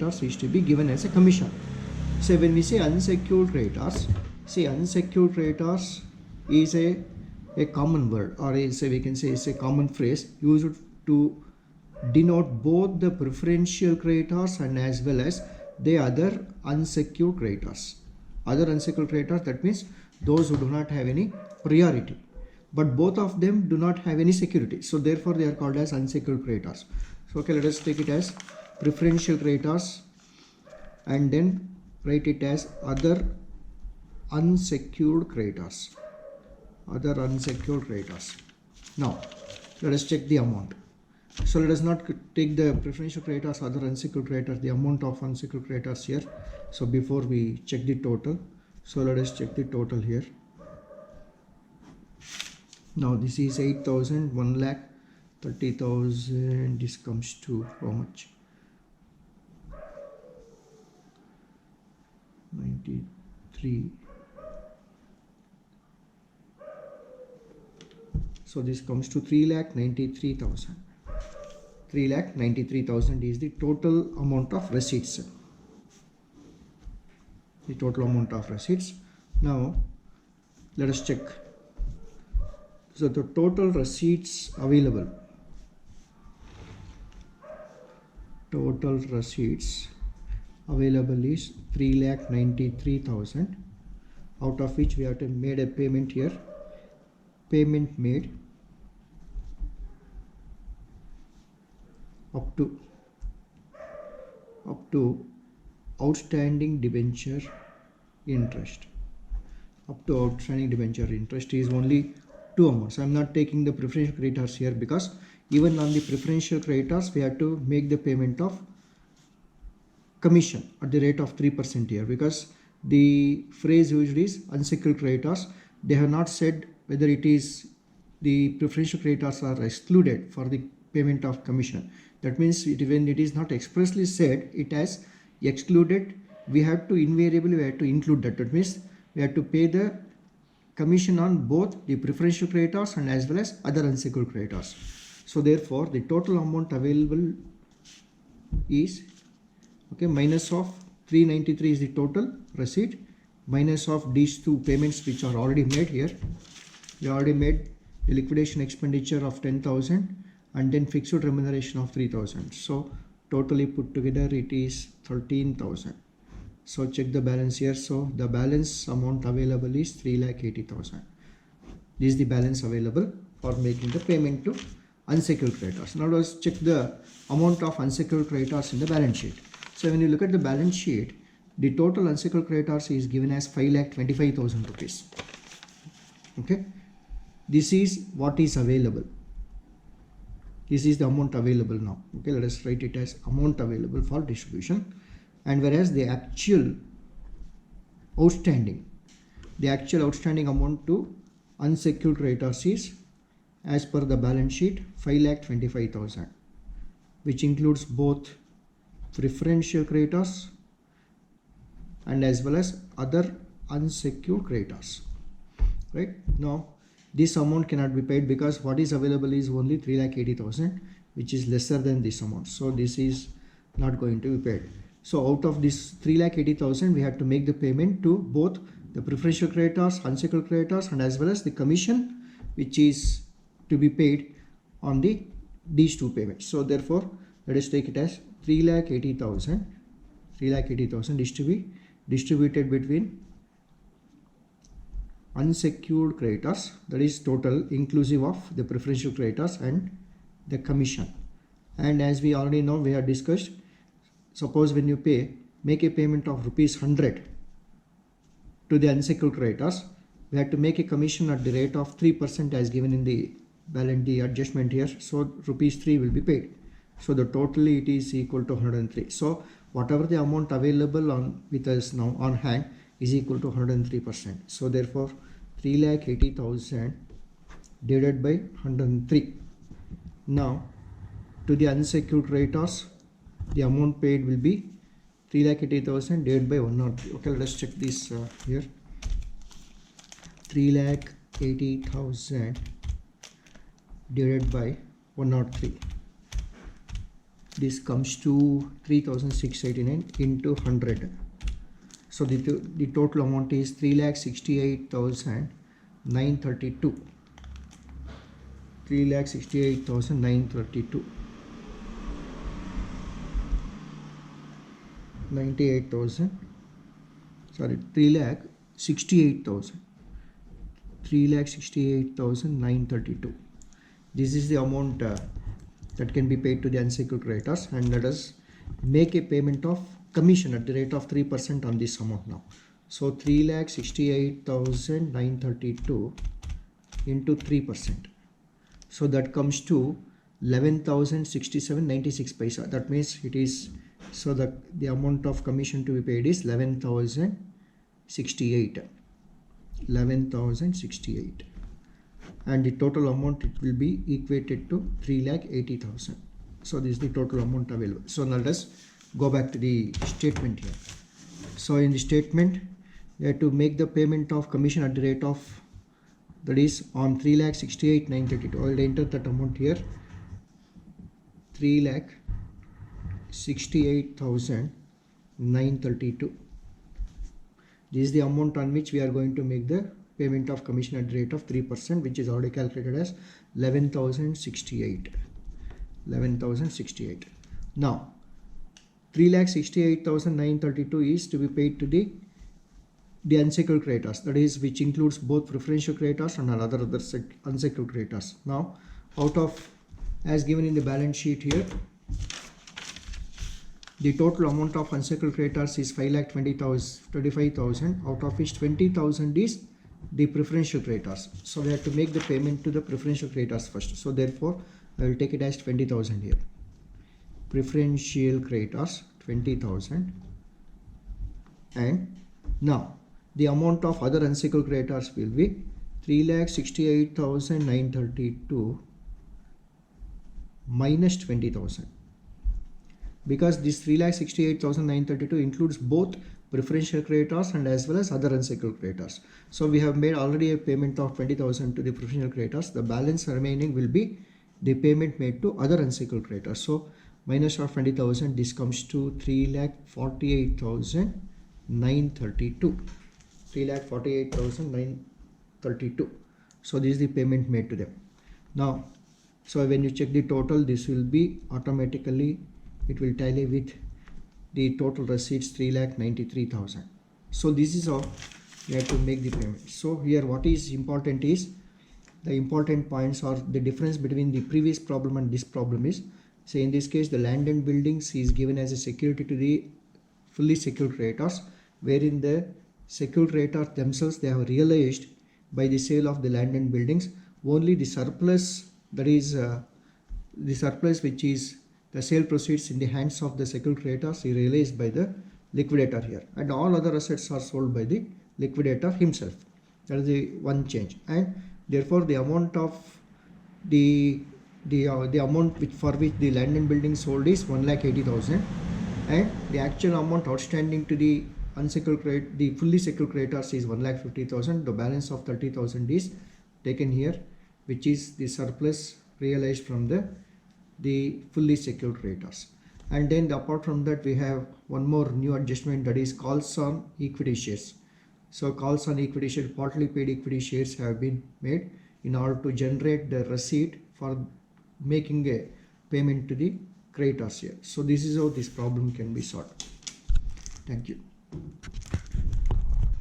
is to be given as a commission. So when we say unsecured creditors, see unsecured creditors is a common word, or we can say it's a common phrase used to denote both the preferential creditors and as well as the other unsecured creditors. Other unsecured creditors, that means those who do not have any priority, but both of them do not have any security, so therefore they are called as unsecured creditors. So okay, let us take it as preferential creditors and then write it as other unsecured creditors. Other unsecured creditors. Now let us check the amount. So let us not take the preferential creditors, other unsecured creditors, the amount of unsecured creditors here. So before we check the total, so let us check the total here. Now this is 8,000, 1,30,000. This comes to how much? 93. So this comes to 3,93,000. 3,93,000 is the total amount of receipts. The total amount of receipts. Now let us check. So the total receipts available. Total receipts available is 3,93,000, out of which we have to made a payment here. Payment made up to outstanding debenture interest. Up to outstanding debenture interest is only two amounts. I am not taking the preferential creditors here because even on the preferential creditors we have to make the payment of commission at the rate of 3% here, because the phrase used is unsecured creditors. They have not said whether it is the preferential creditors are excluded for the payment of commission. That means when it is not expressly said it has excluded, we have to invariably include that. That means we have to pay the commission on both the preferential creditors and as well as other unsecured creditors. So therefore the total amount available is minus of 393 is the total receipt, minus of these two payments which are already made here. We already made the liquidation expenditure of 10,000 and then fixed remuneration of 3,000. So totally put together it is 13,000. So check the balance here. So the balance amount available is 3,80,000. This is the balance available for making the payment to unsecured creditors. Now let's check the amount of unsecured creditors in the balance sheet. So when you look at the balance sheet, the total unsecured creditors is given as 5,25,000 rupees. Okay, this is what is available. This is the amount available now. Okay, let us write it as amount available for distribution. And whereas the actual outstanding amount to unsecured creditors is, as per the balance sheet, 5,25,000, which includes both preferential creditors and as well as other unsecured creditors. Right now this amount cannot be paid because what is available is only 3,80,000, which is lesser than this amount. So this is not going to be paid. So out of this 3,80,000 we have to make the payment to both the preferential creditors, unsecured creditors and as well as the commission which is to be paid on these two payments. So therefore let us take it as 3,80,000. 3,80,000 is to be distributed between unsecured creditors, that is total inclusive of the preferential creditors and the commission. And as we already know, we have discussed, suppose when you make a payment of rupees 100 to the unsecured creditors, we have to make a commission at the rate of 3% as given in the balance the adjustment here. So rupees 3 will be paid. So the totally it is equal to 103. So whatever the amount available on with us now on hand is equal to 103%. So therefore 3,80,000 divided by 103. Now to the unsecured creditors the amount paid will be 3,80,000 divided by 103. Okay, let us check this here. 3,80,000 divided by 103. this comes to 3689 into 100. So the total amount is 3,68,932. 3,68,932. 98,000. Sorry, 3,68,000. 3,68,932. This is the amount that can be paid to the unsecured creditors, and let us make a payment of commission at the rate of 3% on this amount now. So 3,68,932 into 3%. So that comes to 11,067.96 paisa. That means it is, so the amount of commission to be paid is 11,068. 11,068. And the total amount, it will be equated to 3,80,000. So this is the total amount available. So now let us go back to the statement here. So in the statement, we have to make the payment of commission at the rate of, that is on 3,68,932. I will enter that amount here, 3,68,932. This is the amount on which we are going to make the payment of commission at the rate of 3%, which is already calculated as 11,068. 11,068. Now 3,68,932 is to be paid to the unsecured creditors, that is, which includes both preferential creditors and other unsecured creditors. Now, out of, as given in the balance sheet here, the total amount of unsecured creditors is 5,25,000, out of which 20,000 is the preferential creditors. So we have to make the payment to the preferential creditors first. So therefore, I will take it as 20,000 here. Preferential creditors 20,000, and now the amount of other unsecured creditors will be 3,68,932 minus 20,000, because this 3,68,932 includes both preferential creditors and as well as other unsecured creditors. So we have made already a payment of 20,000 to the preferential creditors. The balance remaining will be the payment made to other unsecured creditors. So minus of 20,000, this comes to 3,48,932. 3,48,932. So this is the payment made to them. Now, so when you check the total, this will be automatically, it will tally with the total receipts 3,93,000. So this is how we have to make the payment. So here what is important is, the important points are the difference between the previous problem and this problem is, say in this case the land and buildings is given as a security to the fully secured creditors, wherein the secured creditors themselves, they have realized by the sale of the land and buildings only the surplus, that is the surplus which is the sale proceeds in the hands of the secured creditors is realized by the liquidator here, and all other assets are sold by the liquidator himself. That is the one change, and therefore the amount of the amount which for which the land and building sold is 1,80,000, and the actual amount outstanding to the unsecured credit, the fully secured creditors, is 1,50,000. The balance of 30,000 is taken here, which is the surplus realized from the fully secured creditors. And then apart from that, we have one more new adjustment, that is calls on equity shares. So calls on equity shares, partly paid equity shares have been made in order to generate the receipt for making a payment to the creditors here. So this is how this problem can be solved. Thank you.